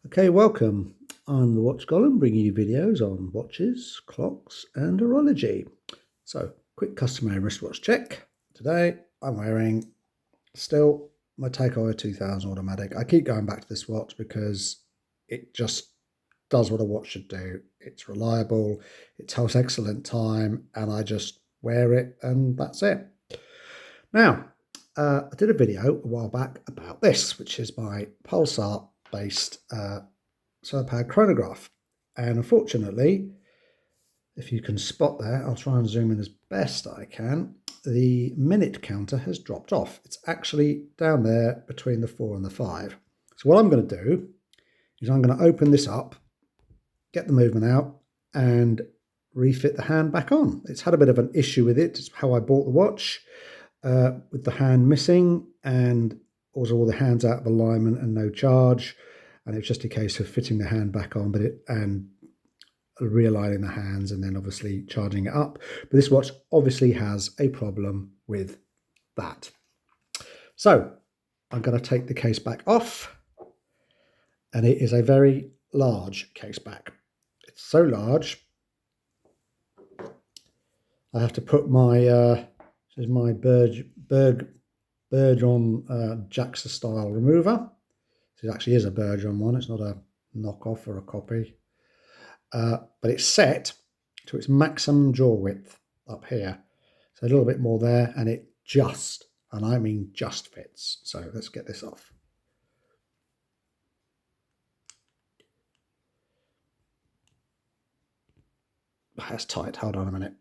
Okay, welcome. I'm the Watch Golem, bringing you videos on watches, clocks and horology. So, quick customary wristwatch check. Today I'm wearing still my Seiko 2000 automatic. I keep going back to this watch because it just does what a watch should do. It's reliable, it tells excellent time, and I just wear it and that's it. Now, I did a video a while back about this, which is my Pulsar based solar-powered chronograph, and unfortunately, if you can spot there, I'll try and zoom in as best I can, the minute counter has dropped off. It's actually down there between the 4 and the 5. So what I'm going to do is I'm going to open this up, get the movement out and refit the hand back on. It's had a bit of an issue with it. It's how I bought the watch, with the hand missing and also all the hands out of alignment and no charge. And it's just a case of fitting the hand back on, and realigning the hands and then obviously charging it up. But this watch obviously has a problem with that. So I'm going to take the case back off, and it is a very large case back. It's so large I have to put my this is my Bergeron JAXA style remover. It actually is a Bergeron one. It's not a knockoff or a copy. But it's set to its maximum jaw width up here. So a little bit more there, and it just, and I mean just fits. So let's get this off. That's tight. Hold on a minute.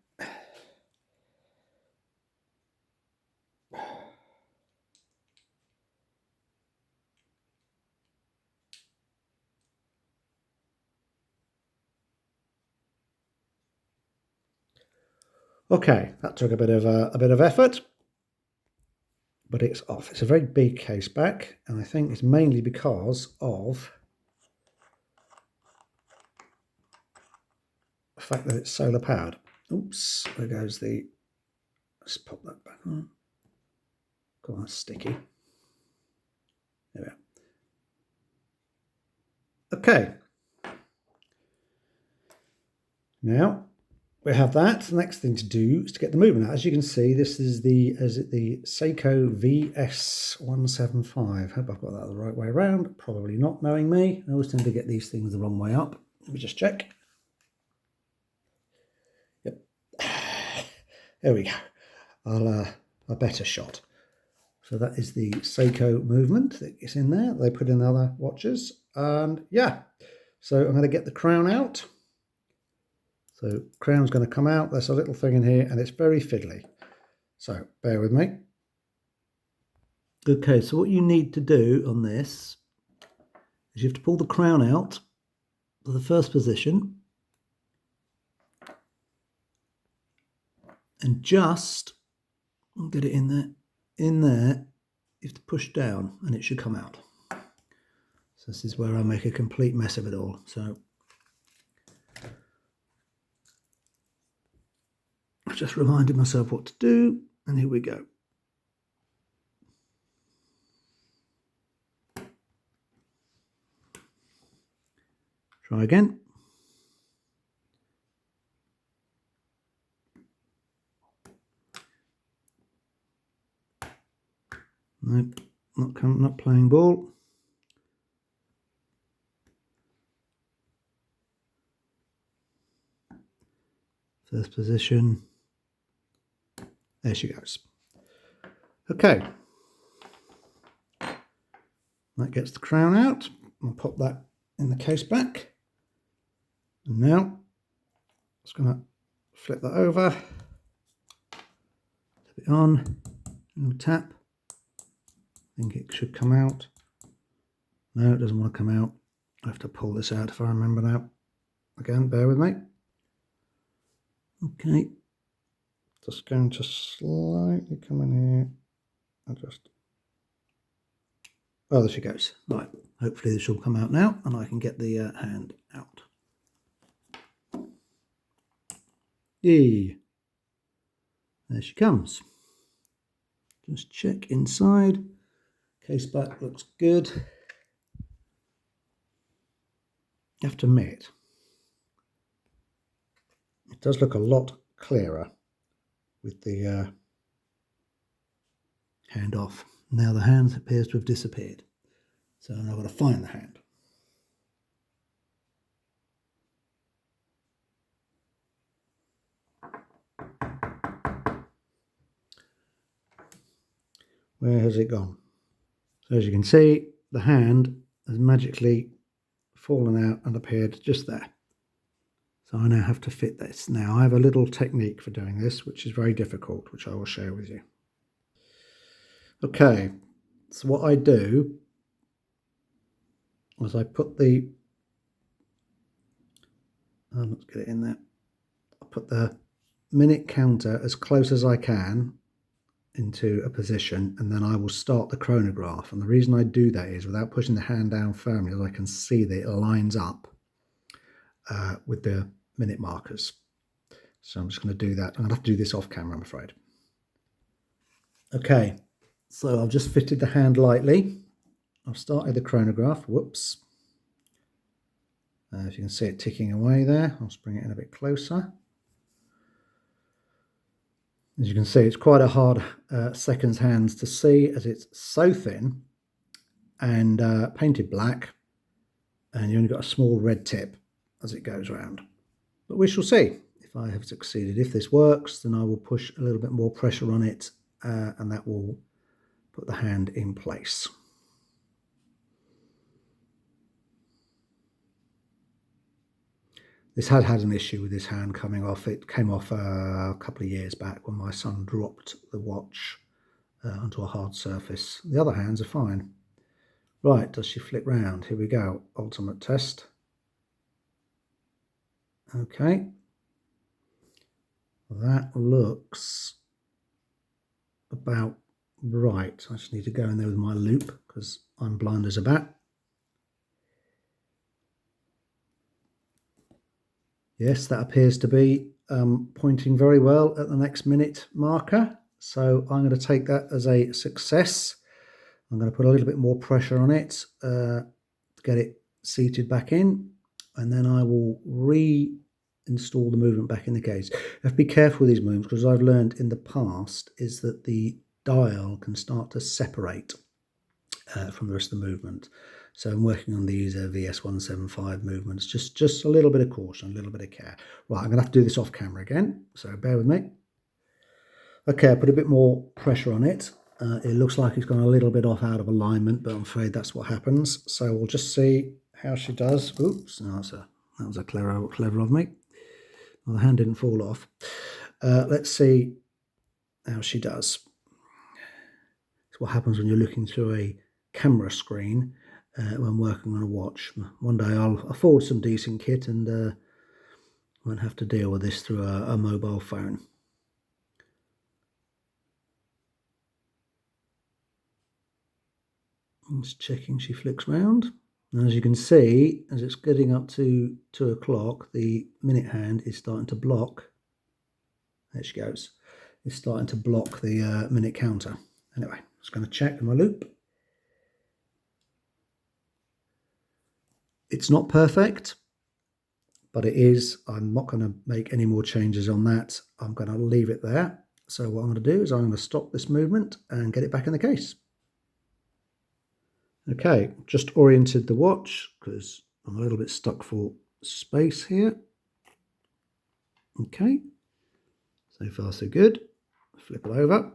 Okay, that took a bit of effort, but it's off. It's a very big case back, and I think it's mainly because of the fact that it's solar powered. Oops, there goes the. Let's pop that back on. Go on, sticky. There we are. Okay. Now we have that. The next thing to do is to get the movement out. As you can see, this is the Seiko VS175. Hope I've got that the right way around. Probably not, knowing me. I always tend to get these things the wrong way up. Let me just check. Yep. There we go. A better shot. So that is the Seiko movement that is in there. They put in other watches. And yeah, so I'm going to get the crown out. So crown's going to come out. There's a little thing in here and it's very fiddly. So bear with me. Okay, so what you need to do on this is you have to pull the crown out to the first position and just get it in there. In there, you have to push down and it should come out. So this is where I make a complete mess of it all. So I just reminded myself what to do, and here we go. Try again. Nope, not playing ball. First position. There she goes. Okay. That gets the crown out. I'll pop that in the case back. And now, I'm just going to flip that over. Tap it on. And tap. I think it should come out. No, it doesn't want to come out. I have to pull this out if I remember now. Again, bear with me. Okay. Just going to slightly come in here and just. Oh, there she goes. Right. Hopefully this will come out now and I can get the hand out. Yay. There she comes. Just check inside. Case back looks good. I have to admit, it does look a lot clearer with the hand off. Now the hand appears to have disappeared. So I've got to find the hand. Where has it gone? So as you can see, the hand has magically fallen out and appeared just there. So I now have to fit this. Now I have a little technique for doing this, which is very difficult, which I will share with you. Okay, so what I do is I put the, let's get it in there. I put the minute counter as close as I can into a position, and then I will start the chronograph. And the reason I do that is without pushing the hand down firmly, as I can see that it lines up with the minute markers. So I'm just going to do that. I'm going to have to do this off camera, I'm afraid. Okay, so I've just fitted the hand lightly. I've started the chronograph. Whoops. As you can see it ticking away there. I'll just bring it in a bit closer. As you can see, it's quite a hard seconds hands to see, as it's so thin and painted black, and you only got a small red tip as it goes around. But we shall see if I have succeeded. If this works, then I will push a little bit more pressure on it, and that will put the hand in place. This had an issue with this hand coming off. It came off a couple of years back when my son dropped the watch onto a hard surface. The other hands are fine. Right, does she flip round? Here we go, ultimate test. Okay. That looks about right. I just need to go in there with my loop because I'm blind as a bat. Yes, that appears to be pointing very well at the next minute marker. So I'm going to take that as a success. I'm going to put a little bit more pressure on it to get it seated back in. And then I will reinstall the movement back in the case. You have to be careful with these movements, because I've learned in the past is that the dial can start to separate from the rest of the movement. So I'm working on these VS175 movements. Just a little bit of caution, a little bit of care. Right, I'm going to have to do this off camera again, so bear with me. Okay, I put a bit more pressure on it. It looks like it's gone a little bit off out of alignment, but I'm afraid that's what happens. So we'll just see how she does. Oops, no, that was a clever of me. Well, the hand didn't fall off. Let's see how she does. It's what happens when you're looking through a camera screen when working on a watch. One day I'll afford some decent kit and won't have to deal with this through a mobile phone. Just checking she flicks round. And as you can see, as it's getting up to 2 o'clock, the minute hand is starting to block. There she goes. It's starting to block the minute counter. Anyway, just going to check my loop. It's not perfect, but it is. I'm not going to make any more changes on that. I'm going to leave it there. So what I'm going to do is I'm going to stop this movement and get it back in the case. Okay, just oriented the watch because I'm a little bit stuck for space here. Okay, so far so good. Flip it over.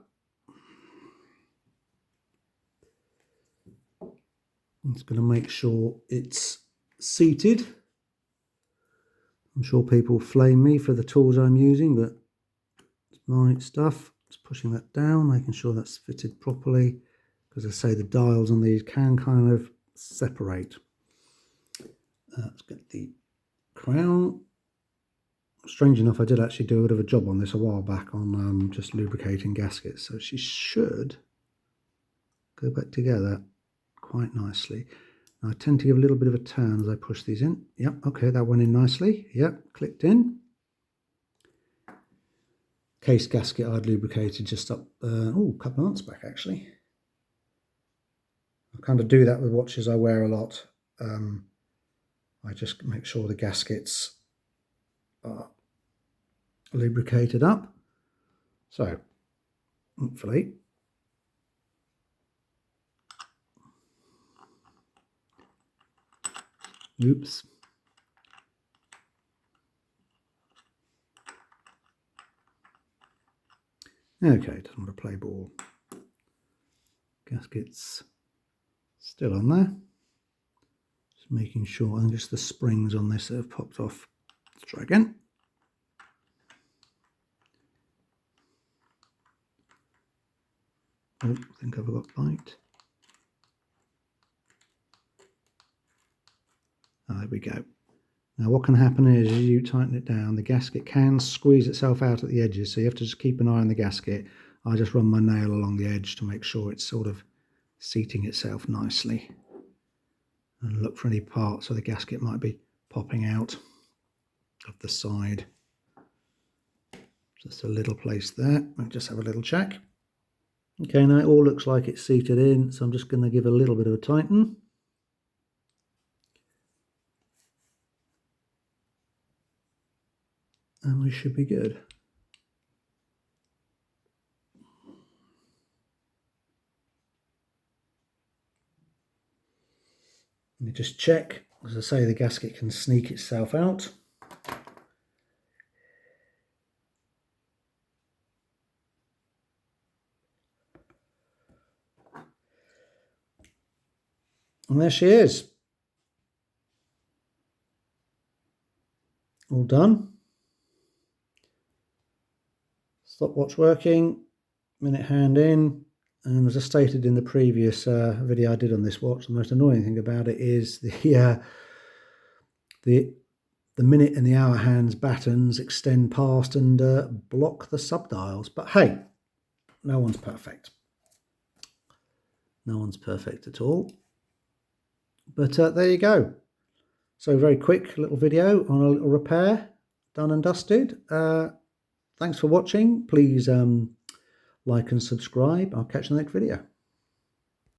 I'm just going to make sure it's seated. I'm sure people flame me for the tools I'm using, but it's my stuff. Just pushing that down, making sure that's fitted properly. As I say, the dials on these can kind of separate. Let's get the crown. Strange enough, I did actually do a bit of a job on this a while back on just lubricating gaskets, so she should go back together quite nicely. Now, I tend to give a little bit of a turn as I push these in. Yep, okay, that went in nicely. Yep, clicked in. Case gasket I'd lubricated just up, a couple of months back actually. I kind of do that with watches I wear a lot. I just make sure the gaskets are lubricated up. So hopefully oops. Okay, doesn't want to play ball. Gaskets still on there. Just making sure, and just the springs on this that have popped off. Let's try again. Oh, I think I've got light. Oh, there we go. Now what can happen is, as you tighten it down, the gasket can squeeze itself out at the edges, so you have to just keep an eye on the gasket. I just run my nail along the edge to make sure it's sort of seating itself nicely. And look for any parts where the gasket might be popping out of the side. Just a little place there. I'll just have a little check. Okay, now it all looks like it's seated in, so I'm just going to give a little bit of a tighten. And we should be good. Let me just check. As I say, the gasket can sneak itself out. And there she is. All done. Stopwatch working, minute hand in, and as I stated in the previous video I did on this watch, the most annoying thing about it is the minute and the hour hands battens extend past and block the subdials. But hey, no one's perfect. No one's perfect at all. But there you go. So very quick little video on a little repair, done and dusted. Thanks for watching. Please like and subscribe. I'll catch you in the next video.